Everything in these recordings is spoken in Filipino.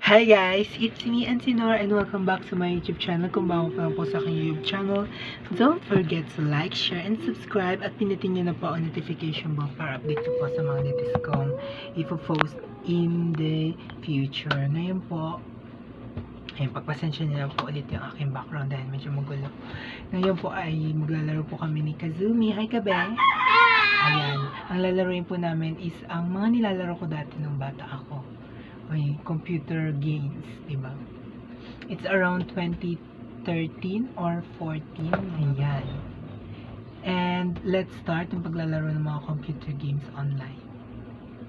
Hi guys, it's me, Antinor, and welcome back to my YouTube channel. Kung bago pa lang po sa aking YouTube channel, don't forget to like, share, and subscribe at pinutin nyo na po ang notification bell para update ko po sa mga latest kong ipo-post in the future. Ngayon po, ayun, pagpasensya nyo lang po ulit yung aking background dahil medyo magulo. Ngayon po ay maglalaro po kami ni Kazumi. Hi Kabe! Ayan, ang lalaroin po namin is ang mga nilalaro ko dati nung bata ako. Ay, computer games, diba? It's around 2013 or 14, ayan. And let's start yung paglalaro ng mga computer games online.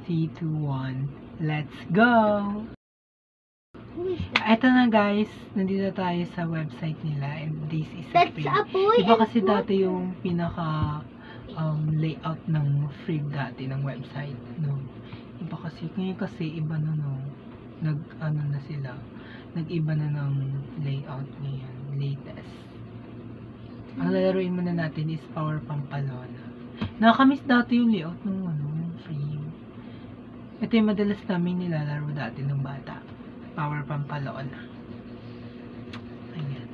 3, 2, 1, let's go! Ito na guys, nandito tayo sa website nila and this is a free. Diba kasi dati yung pinaka layout ng free dati ng website, no? Iba kasi, ngayon kasi iba na, no? Nag-ano na sila, nag-iba na ng layout ngayon, latest. Ang lalaroin muna natin is Power Pampalona. Nakakamiss dati yung layout ng free. Ito yung madalas namin nilalaro dati ng bata. Power Pampalona. Ayan.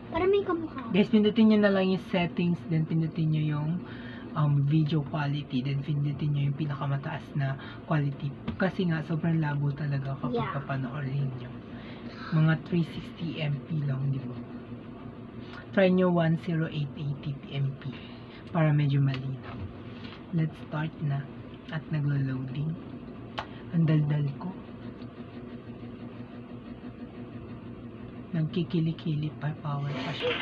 Para may kamukha. Guys, pindutin nyo na lang yung settings, then pindutin nyo yung video quality, then pindutin nyo yung pinakamataas na quality. Kasi nga, sobrang labo talaga kapag papanoorin nyo. Mga 360 MP lang, di ba? Try nyo 10880 MP para medyo malinaw. Let's start na. At naglo-loading. Ang daldal ko. Nagkikili-kili pa, power pa siya.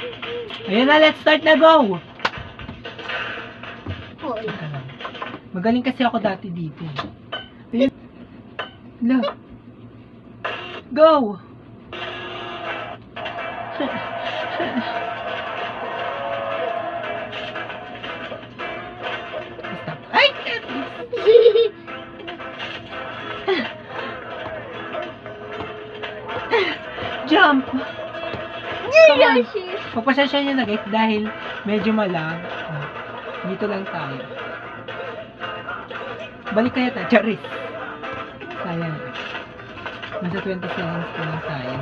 Ayun na, let's start na, go! Magaling kasi ako dati dito. Ayun. La. Go! Stop. Ay! Jump! Pagpasensya nyo na guys dahil medyo malag. Dito lang tayo. Balik kaya tayo. Charis. Sayang. Nasa 20 seconds ko lang tayo.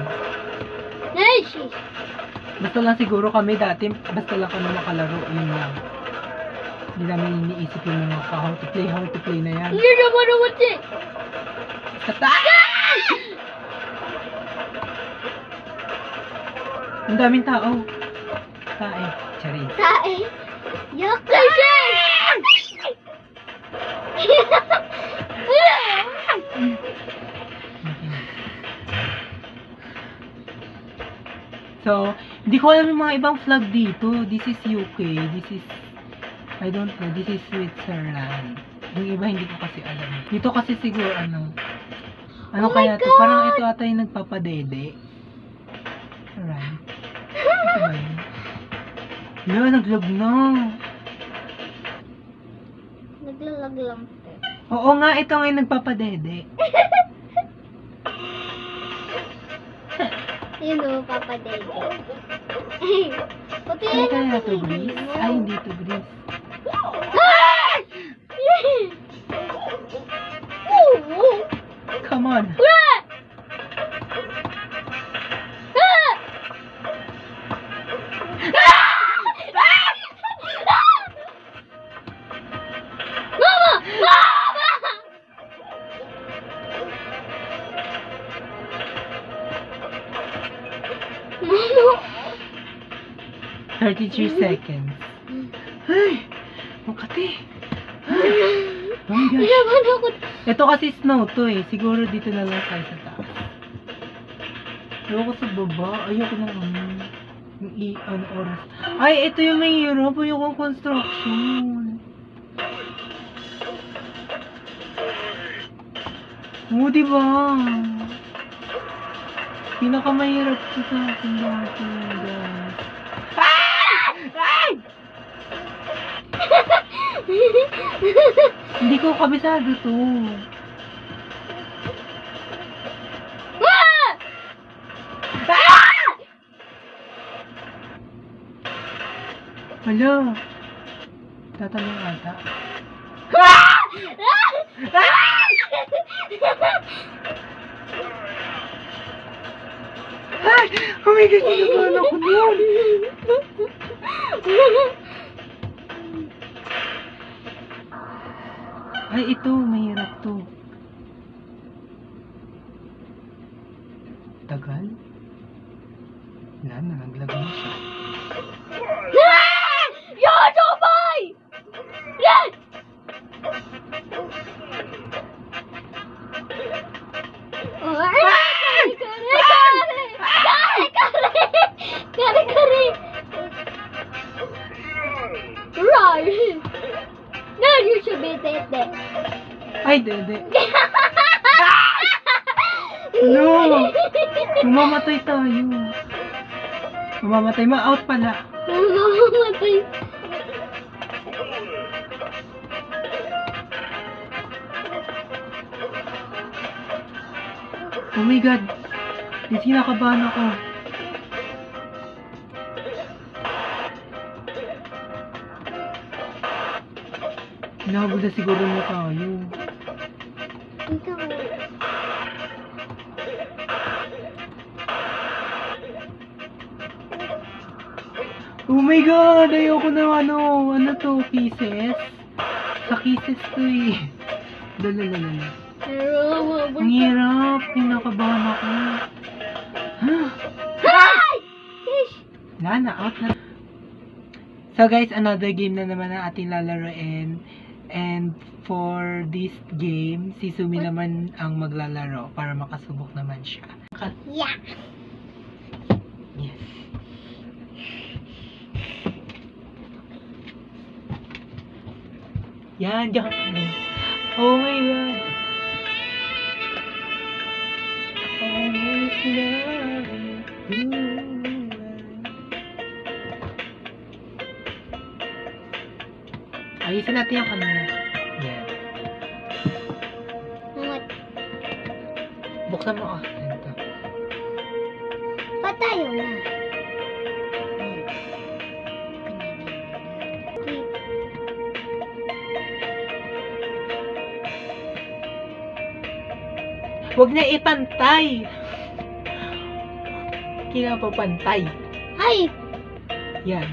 Basta lang siguro kami dati, basta lang kami makalaro. Yun lang. Hindi namin iniisip yung mga how to play na yan. You don't wanna watch it! Sa taas! Ang daming tao. Tae. Charis. Tae! Yuck kasi! So, hindi ko alam yung mga ibang flag dito. This is UK. This is, I don't know. This is Switzerland. Yung iba hindi ko kasi alam. Dito kasi siguro ano kaya to? Parang ito ata yung nagpapadede. Alright. Ito ba yun? Wala, naglag na. Naglalag lang. Oo nga, ito nga yung nagpapadede. Yun o, Papa Daddy. Puti Ano kaya to, Grease? Ay, hindi to, Grease. Come on. Mama! 33 seconds. Ay! Makati! Oh my gosh. Ito kasi snow to eh. Siguro dito na lang tayo sa taas. Ayoko sa baba. Ayoko na yung oras. Ay, ito yung may Europe. Ayoko construction. Oo, diba? Pinakamahirap ito sa akin dati, guys. Ay! Hindi ko kabisado to. Hala. Tatanong ata. God! Oh my God, sinabahan ako nun. Ay, ito, mahirap to. Tagal? Wala na, naglag na siya. Yo, Jobay! Yan! Kare! Right! No, you should be dead. Ay, dede. No! Mamamatay tayo. Mamamatay, ma-out pala. Mamamatay. Oh my God. Hindi kinakabahan ako. Hinahabol na siguro na tayo. Ikaw. Oh my God! Ayoko na ano to, kisses? Sa kisses to eh. Dalalala. Ang hirap. Kinakabahan ako. Ay! Fish! Wala na, out na. So guys, another game na naman ang ating lalaroin. And for this game, si Sumi naman ang maglalaro para makasubok naman siya. Yeah. Yes. Yan, diyan. Oh my God. Always love you. Ayusin natin yung camera. Yan. What? Buksan mo ah. Ito. Patayo na. Huwag na ipantay. Kinapapantay. Ay! Yan.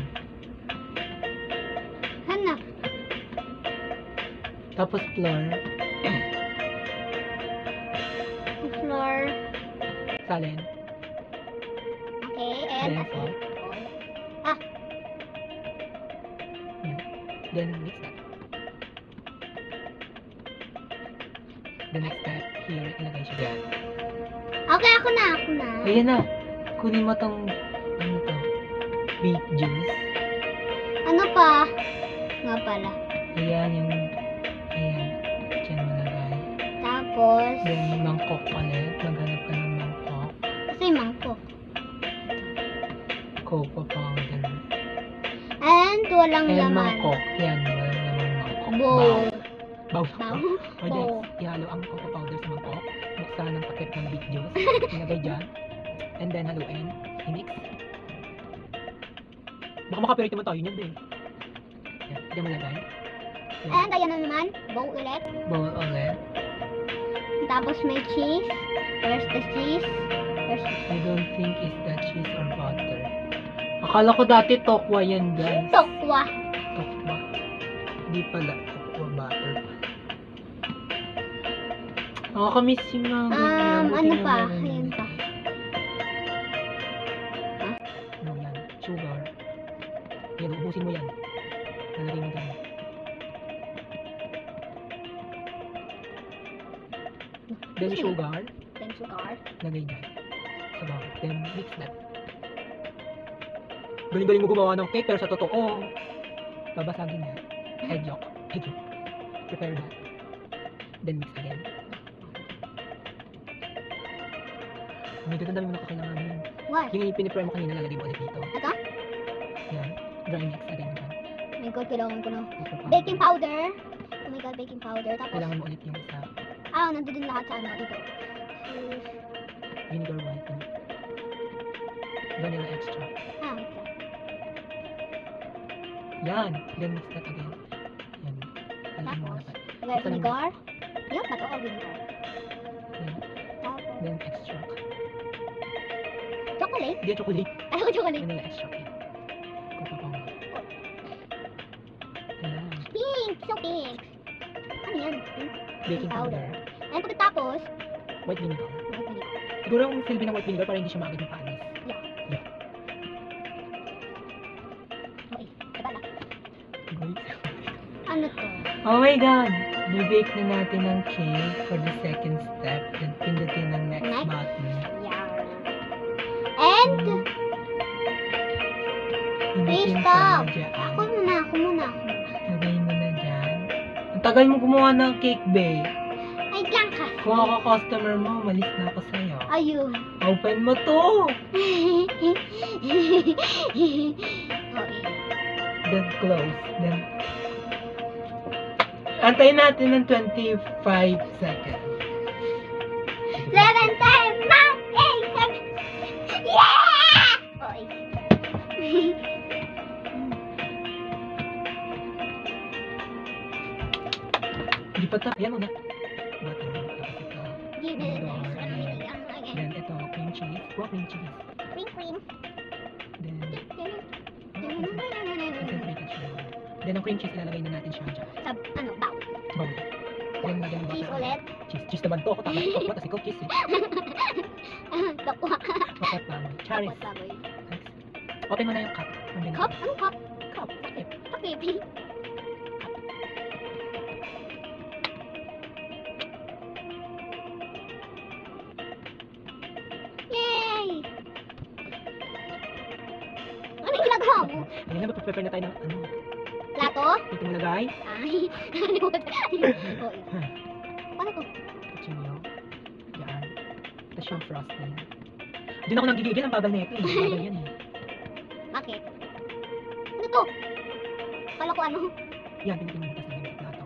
Hanap. Tapos floor. Floor. Salen. Okay, and Then ako. all. Ah, Yan. Then mix that. The next step, here, ilagay siya dyan. okay, ako na. Ayan na. Kunin mo tong, ano to, beet juice. Ano pa? Nga pala. Ayan yung, ayan. Diyan mo lagay. Tapos, Then mangkok ulit. Maghanap ka ng mangkok. kasi mangkok. Cocoa powder. And walang And laman. mangkok. Yan, walang namang mangkok. Bowl. Baw. Bowl. O Bowl. next, ihalo ang cocoa powder sa mangkok. Buksan ng paket ng beet juice. Ilagay dyan. And then haluin. I-mix. Baka makapirit naman tayo niyan din. Yan, diyan mo lagay. Yan. And ayan na naman. Bowl ulit. Bowl ulit. Tapos may cheese. Where's the cheese? Where's the I don't think it's that cheese or butter. Akala ko dati tokwa yan, guys. tokwa? Tokwa. Hindi pala. Tokwa butter. Nakakamiss yung mga ganyan. Buti Ano na pa? meron Ayan yan. pa. Ano yan? Sugar. Yan, ubusin mo yan. Lalagay mo dyan. Then sugar. Then sugar. Lagay dyan. Sabaw. Then mix that. Galing-galing mo gumawa ng cake pero sa totoo, babasagin yan. Egg yolk. Egg yolk. Prepare that. Then mix again. May ganda dami mo nakakailanganin. What? Yung pinipray mo kanina, lalagay mo ulit dito. Ito? Yan. Dry mix again dyan. Oh my god, kailangan ko na. Cocoa Baking powder. Oh my god, baking powder. Tapos, Kailangan mo ulit yung isa. nandun din lahat sa ano dito. Vinegar whitening. Vanilla extract. Wait lang. Yan. Then mix that again. Yan. Haluin mo Tapos, na. vinegar. Yup, bato o vinegar. Yan. Tapos, Then extract. chocolate. Chocolate? Hindi chocolate. Ano ko chocolate? Vanilla extra cake. Coco Bongo. Ayan. Pink! So pink. Ano yan? Pink? Baking powder. And pagkatapos, White vinegar. white vinegar. Siguro ang silbi ng white vinegar para hindi siya maagad yung panis. Okay, teka lang. Great. Ano to? Oh my God! Bibake na natin ang cake for the second step. Then pindutin ang next Next. button. Yan. And, Pindutin stop. ka dyan. Ako muna. Lagay mo na dyan. Ang tagal mo gumawa ng cake, babe. Ay, lang kasi. Kung ako customer mo, malis na ako sa'yo. Ayun. Open mo to! Okay. Then close. Then, antayin natin ng 25 seconds. 7, 10, 9, 8, 7. Yeah! Okay. Hindi pa tapos. Yan muna. Butter. Tapos ito. Give it a Vinegar. nice. Ayan. Then ito, cream cheese. Cream cheese. Cream. Then, concentrated siya. Then ang cream cheese, ilalagay na natin siya dyan. Sa, ano, bow. Bowl. Then, lagyan mo Cheese butter. ulit. Cheese naman to. Ako tama ito. Tapos ikaw cheese eh. Kapwa. Bakit lang? Charis. Kapwa baboy. Open mo na yung cup. Ang vinegar. Cup? Anong cup? Cup. Takip. Pakipi. Yay! Ano yung ginagawa mo? Ayun na, prepare na tayo ng ano. Plato? Dito mo lagay. Ay, nalimutan. Oh, paano to? Kutsilyo. Yan. Tapos yung frosting. Doon ako nagigigil. Ang bagal na ito eh. Bagal yan eh. Bakit? Ano to? Kala ko ano? Yan, pinitin mo. Tapos lagyan mo sa plato.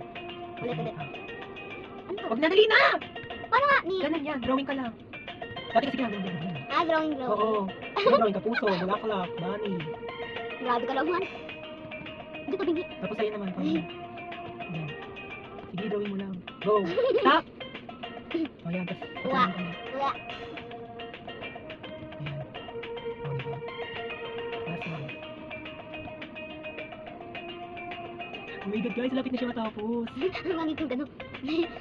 Ulit. Ano to? Huwag na, dali na! Paano nga? Ni? Ganun yan. Drawing ka lang. Dati kasi ganun yan. Ah, drawing. Oo. Drawing ka puso, bulaklak, bunny. Grabe ka lang, man. Hindi ko bingi. Tapos sa'yo naman. Paano? Yan. Sige, drawing mo lang. Go! Stop! O yan, tapos. Uwa. Wala. Ayan. O, diba? Last one. Oh my God, guys, lapit na siya matapos. Ano bang ito gano'n?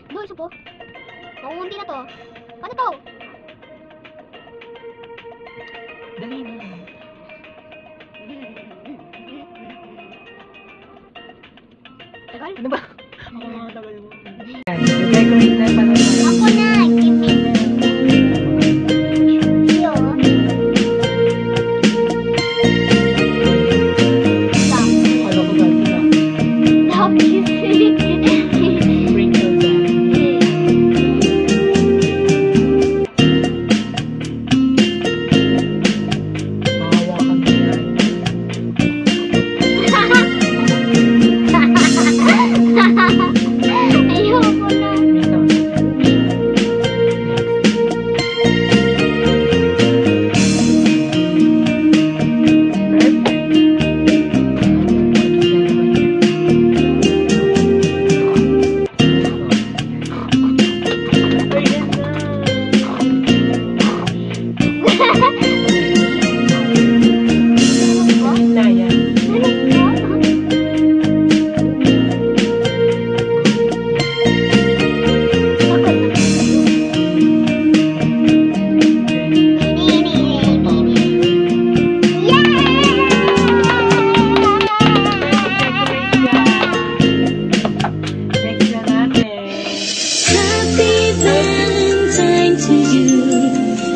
Doon, isa po. Makunti na to. Paano to? Dali na. Tagal? Ano ba? Ako mga tagal mo. Yan, decorate na pala. Ako na! Give me the... Yo. Stop. Ano ko ba? Sila. Stop kissing. Sprinkle down. Makahawakan mo yan. Ayoko na. May sound effect.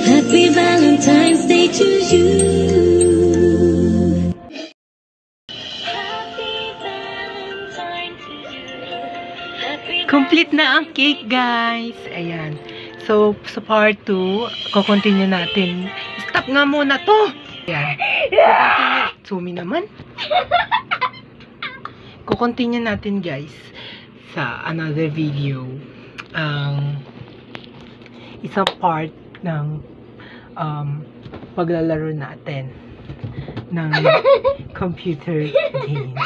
Happy Valentine's Day to you. Happy Valentine to you. Happy Complete na ang cake, guys. Ayan. So, sa part 2, kukontinue natin. Stop nga muna to! Ayan. Sumi naman. Kukontinue natin, guys, sa another video. Ang isang part ng paglalaro natin ng computer games.